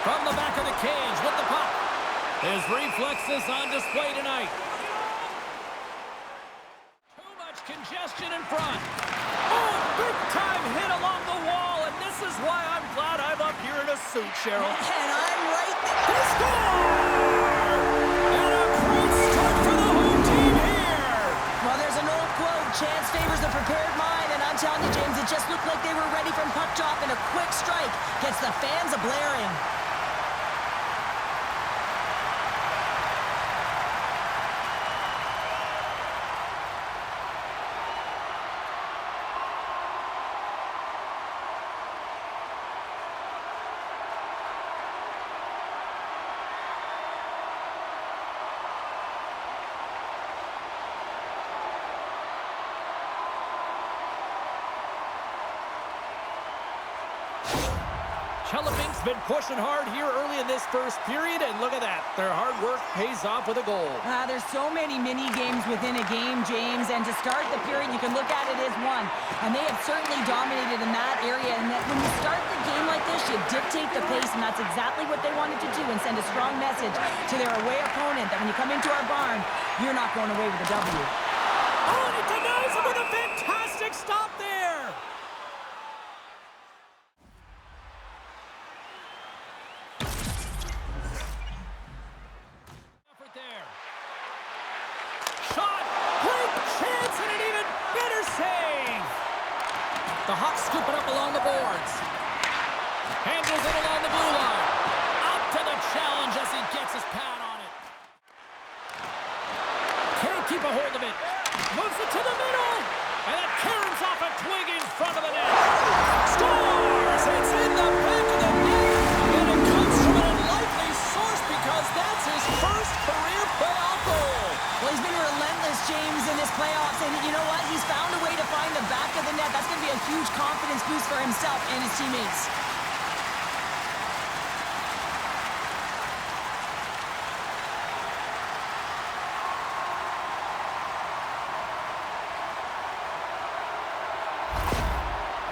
From the back of the cage with the puck. His reflexes on display tonight. Too much congestion in front. Oh, big-time hit along the wall, and this is why I'm glad I'm up here in a suit, Cheryl. And I'm right there. They score! And a great start for the home team here. Well, there's an old quote, chance favors the prepared mind, and I'm telling you, James, it just looked like they were ready from puck drop, and a quick strike gets the fans a-blaring. Chelyabinsk's been pushing hard here early in this first period, and look at that. Their hard work pays off with a goal. There's so many mini-games within a game, James, and to start the period, you can look at it as one. And they have certainly dominated in that area, and that when you start the game like this, you dictate the pace, and that's exactly what they wanted to do and send a strong message to their away opponent that when you come into our barn, you're not going away with a W. Oh, and he denies him with a fantastic stop there. The Hawks scoop it up along the boards. Handles it along the blue line. Up to the challenge as he gets his pad on it. Can't keep a hold of it. Moves it to the middle. And that caroms off a twig in front of the net. Scores! It's in the back of the net. And it comes from an unlikely source because that's his first career playoff goal. Well, he's been relentless, James, in this playoffs, and you know what? He's found a way to find the back of the net. That's going to be a huge confidence boost for himself and his teammates.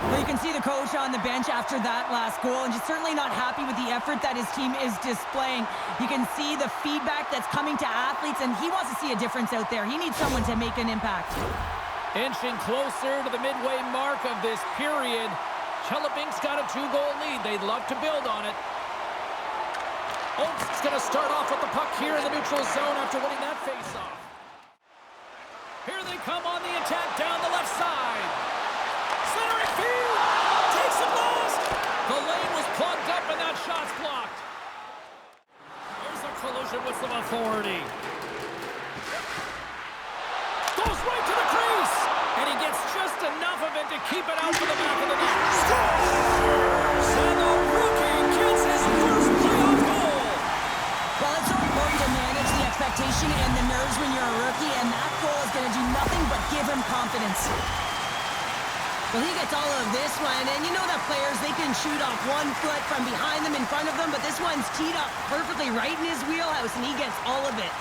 Well, you can see the coach on the bench after that last goal, and just certainly not happy with the effort that his team is displaying. You can see the feedback that's coming to athletes, and he wants to see a difference out there. He needs someone to make an impact. Inching closer to the midway mark of this period. Chelyabinsk's got a 2-goal lead. They'd love to build on it. Omsk's going to start off with the puck here in the neutral zone after winning that faceoff. Here they come on the attack down the left side. Centering field. Takes it last. The lane was plugged up and that shot's blocked. There's a collision with some authority. Goes right to the crease. And he gets just enough of it to keep it out to the back of the net. Scores! And the rookie gets his first playoff goal. Well, it's so important to manage the expectation and the nerves when you're a rookie, and that goal is going to do nothing but give him confidence. Well, he gets all of this one, and you know that players, they can shoot off 1 foot from behind them, in front of them, but this one's teed up perfectly right in his wheelhouse, and he gets all of it.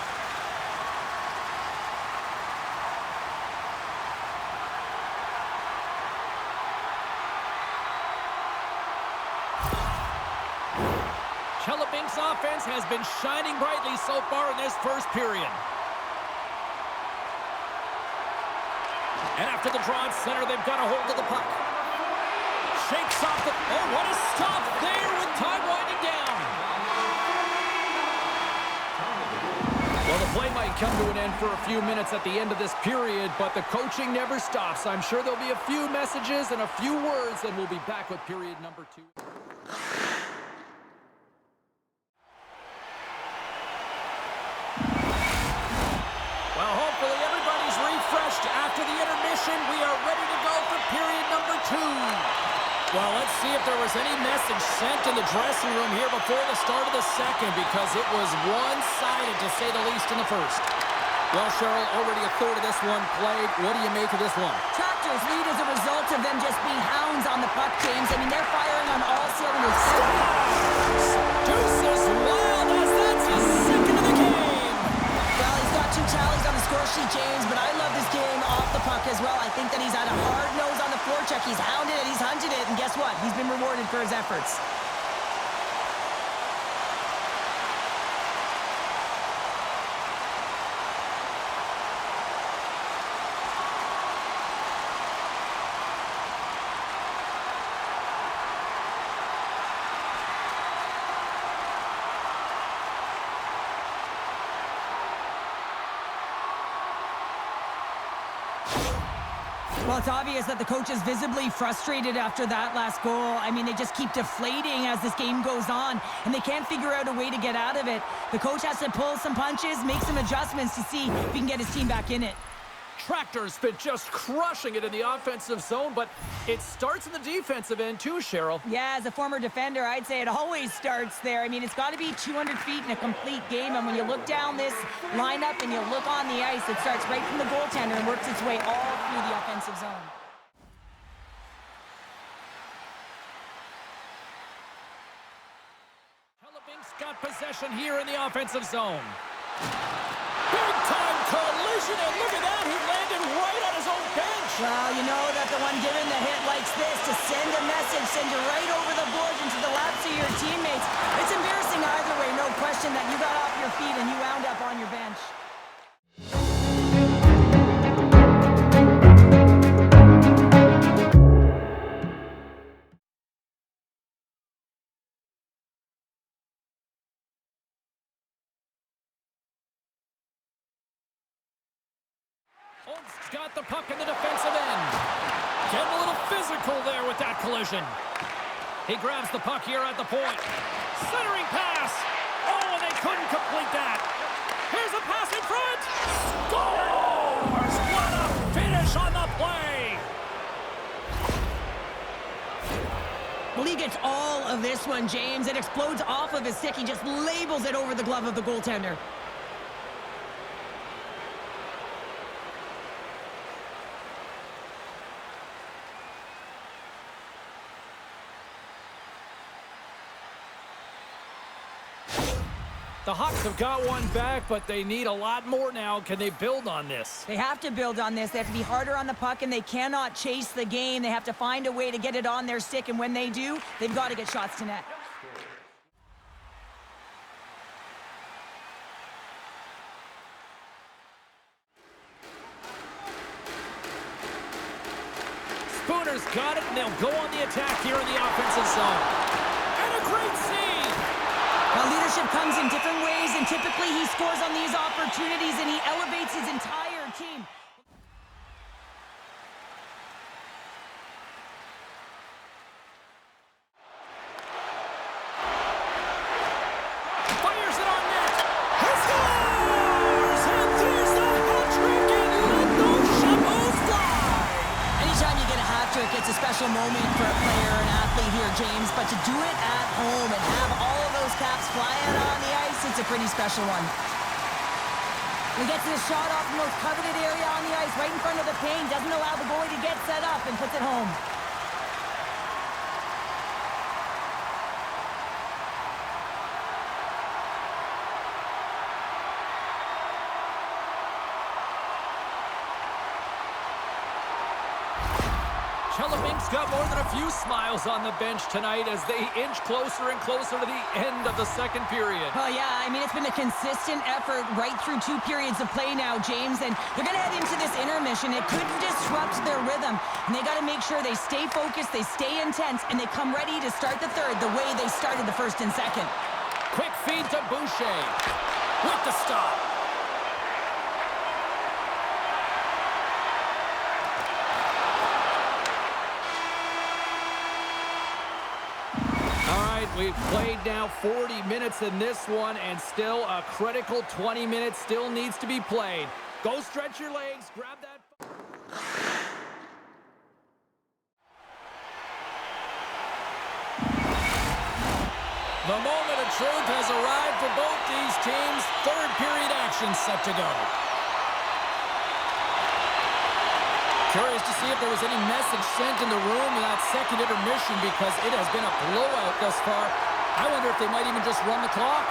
Chelyabinsk's offense has been shining brightly so far in this first period. And after the draw at center, they've got a hold of the puck. Shakes off the... Oh, what a stop there with time winding down. Well, the play might come to an end for a few minutes at the end of this period, but the coaching never stops. I'm sure there'll be a few messages and a few words, and we'll be back with period number 2. Well, hopefully everybody's refreshed after the intermission. We are ready to go for period number 2. Well, let's see if there was any message sent in the dressing room here before the start of the second, because it was one-sided, to say the least, in the first. Well, Cheryl, already a third of this one played. What do you make of this one? Traktor's lead as a result of them just being hounds on the puck, James. I mean, they're firing on all cylinders. Deuces wild as that's his second of the game. Well, he's got 2 tallies on the score sheet, James, but I love this game off the puck as well. I think that he's had a hard nose on the forecheck. He's hounded it, he's hunted it, and guess what? He's been rewarded for his efforts. Well, it's obvious that the coach is visibly frustrated after that last goal. I mean, they just keep deflating as this game goes on, and they can't figure out a way to get out of it. The coach has to pull some punches, make some adjustments to see if he can get his team back in it. Traktor's been just crushing it in the offensive zone, but it starts in the defensive end too, Cheryl. Yeah, as a former defender, I'd say it always starts there. I mean, it's got to be 200 feet in a complete game, and when you look down this lineup and you look on the ice, it starts right from the goaltender and works its way all through the offensive zone. Chelyabinsk got possession here in the offensive zone. Big-time collision, and look at that, he landed right on his own bench. Well, you know that the one giving the hit likes this, to send a message, send you right over the boards into the laps of your teammates. It's embarrassing either way, no question that you got off your feet and you wound up on your bench. Omsk's got the puck in the defensive end. Getting a little physical there with that collision. He grabs the puck here at the point. Centering pass. Oh, and they couldn't complete that. Here's a pass in front. Scores! What a finish on the play. Well, he gets all of this one, James. It explodes off of his stick. He just labels it over the glove of the goaltender. The Hawks have got one back, but they need a lot more now. Can they build on this? They have to build on this. They have to be harder on the puck, and they cannot chase the game. They have to find a way to get it on their stick, and when they do, they've got to get shots to net. Spooner's got it, and they'll go on the attack here in the offensive zone. And a great save! Well, leadership comes in different ways, and typically he scores on these opportunities, and he elevates his entire team. Fires it on net. He scores! And there's the hat-trick, and let those chapeaux fly! Anytime you get a hat trick, it's a special moment for a player, an athlete here, James, but to do it at home and have all of those caps flying on the ice, it's a pretty special one. He gets this shot off the most coveted area on the ice, right in front of the paint, doesn't allow the goalie to get set up, and puts it home. Chelyabinsk got more than a few smiles on the bench tonight as they inch closer and closer to the end of the second period. Well, yeah, I mean, it's been a consistent effort right through 2 periods of play now, James, and they're going to head into this intermission. It could disrupt their rhythm, and they got to make sure they stay focused, they stay intense, and they come ready to start the third the way they started the first and second. Quick feed to Boucher with the stop. We've played now 40 minutes in this one, and still a critical 20 minutes still needs to be played. Go stretch your legs, grab that. The moment of truth has arrived for both these teams. Third period action set to go. Curious to see if there was any message sent in the room in that second intermission, because it has been a blowout thus far. I wonder if they might even just run the clock.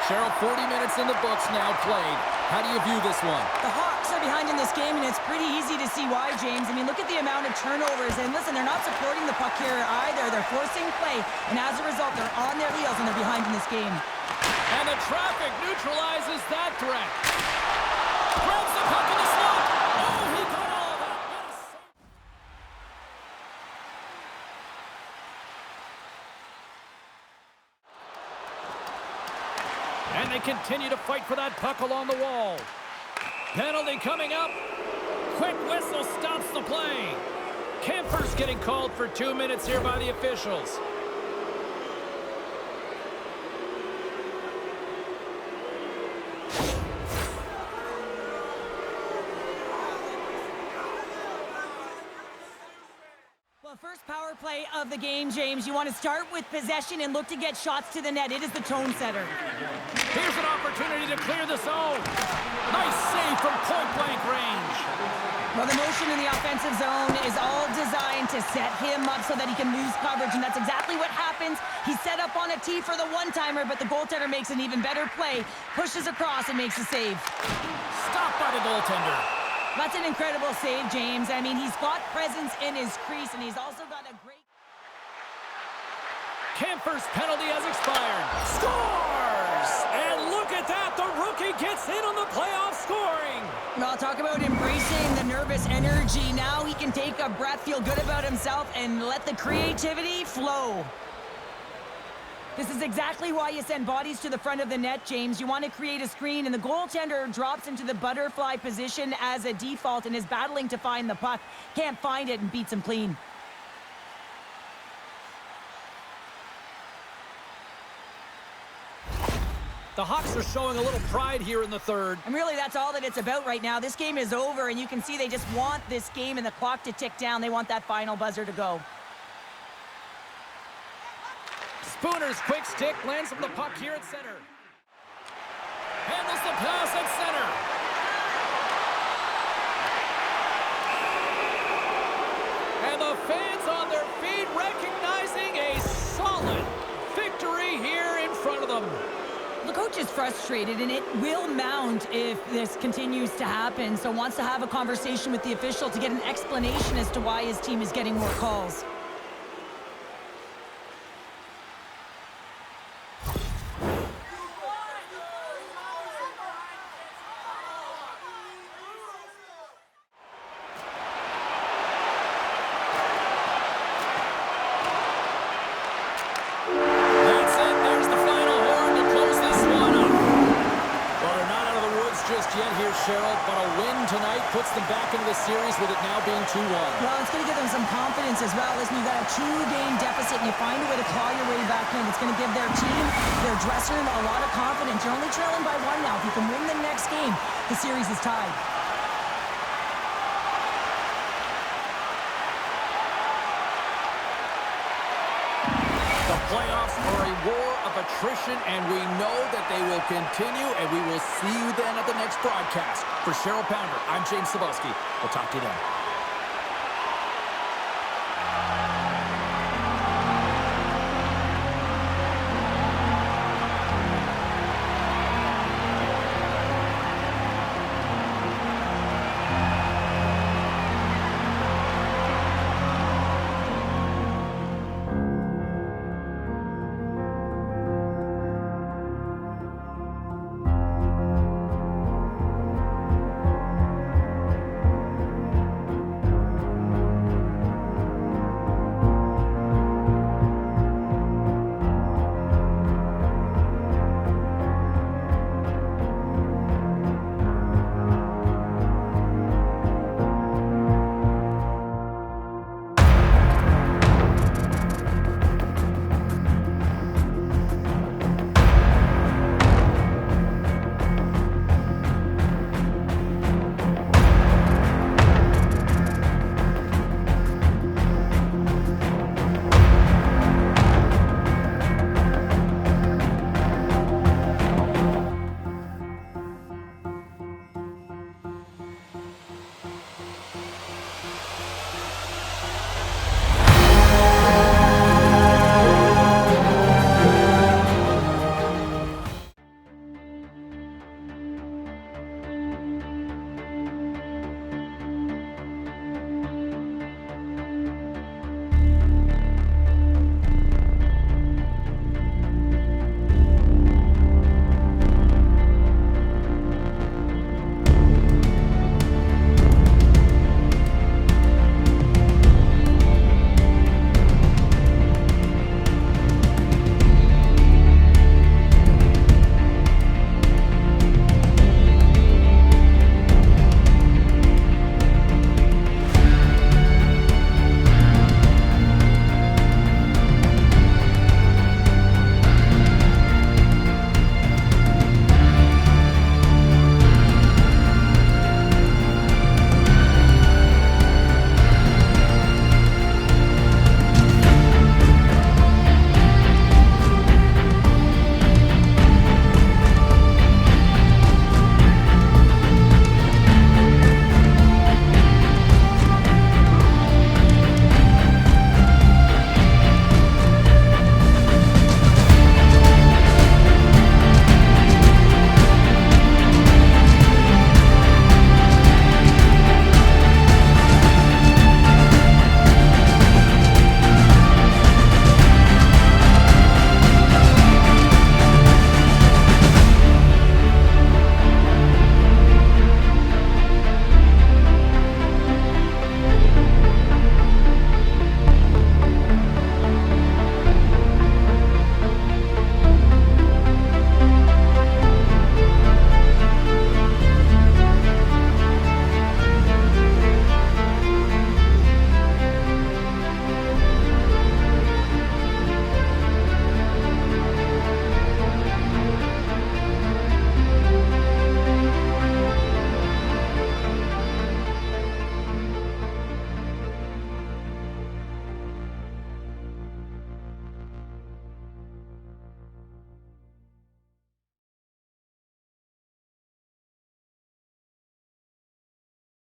Cheryl, 40 minutes in the books now played. How do you view this one? The Hawks are behind in this game, and it's pretty easy to see why, James. I mean, look at the amount of turnovers. And listen, they're not supporting the puck here either. They're forcing play, and as a result, they're on their heels, and they're behind in this game. And the traffic neutralizes that threat. Grabs the puck in the slot. Oh, he got all of that. And they continue to fight for that puck along the wall. Penalty coming up. quick whistle stops the play. Kemper's getting called for 2 minutes here by the officials. Well, first power play of the game, James. You want to start with possession and look to get shots to the net. It is the tone setter. Here's an opportunity to clear the zone. Nice save from point-blank range. Well, the motion in the offensive zone is all designed to set him up so that he can lose coverage, and that's exactly what happens. He's set up on a tee for the one-timer, but the goaltender makes an even better play, pushes across, and makes a save. Stopped by the goaltender. That's an incredible save, James. I mean, he's got presence in his crease, and he's also got a great... Kemper's penalty has expired. Scores! And look at that, the rookie gets in on the playoff scoring. Well, talk about embracing the nervous energy. Now he can take a breath, feel good about himself, and let the creativity flow. This is exactly why you send bodies to the front of the net, James. You want to create a screen, and the goaltender drops into the butterfly position as a default and is battling to find the puck. Can't find it and beats him clean. The Hawks are showing a little pride here in the third. And really, that's all that it's about right now. This game is over, and you can see they just want this game and the clock to tick down. They want that final buzzer to go. Spooner's quick stick lands from the puck here at center. Handles the pass at center. And the fans on their feet recognizing a solid victory here in front of them. The coach is frustrated, and it will mount if this continues to happen. So wants to have a conversation with the official to get an explanation as to why his team is getting more calls. Cheryl, but a win tonight puts them back into the series with it now being 2-1. Well, it's going to give them some confidence as well. Listen, you've got a 2-game deficit, and you find a way to claw your way back in. It's going to give their team, their dressing room, a lot of confidence. You're only trailing by 1 now. If you can win the next game, the series is tied. The playoffs are a war of attrition, and we know that they will continue, and we will see you then at the next broadcast. For Cheryl Pounder, I'm James Cebulski. We'll talk to you then.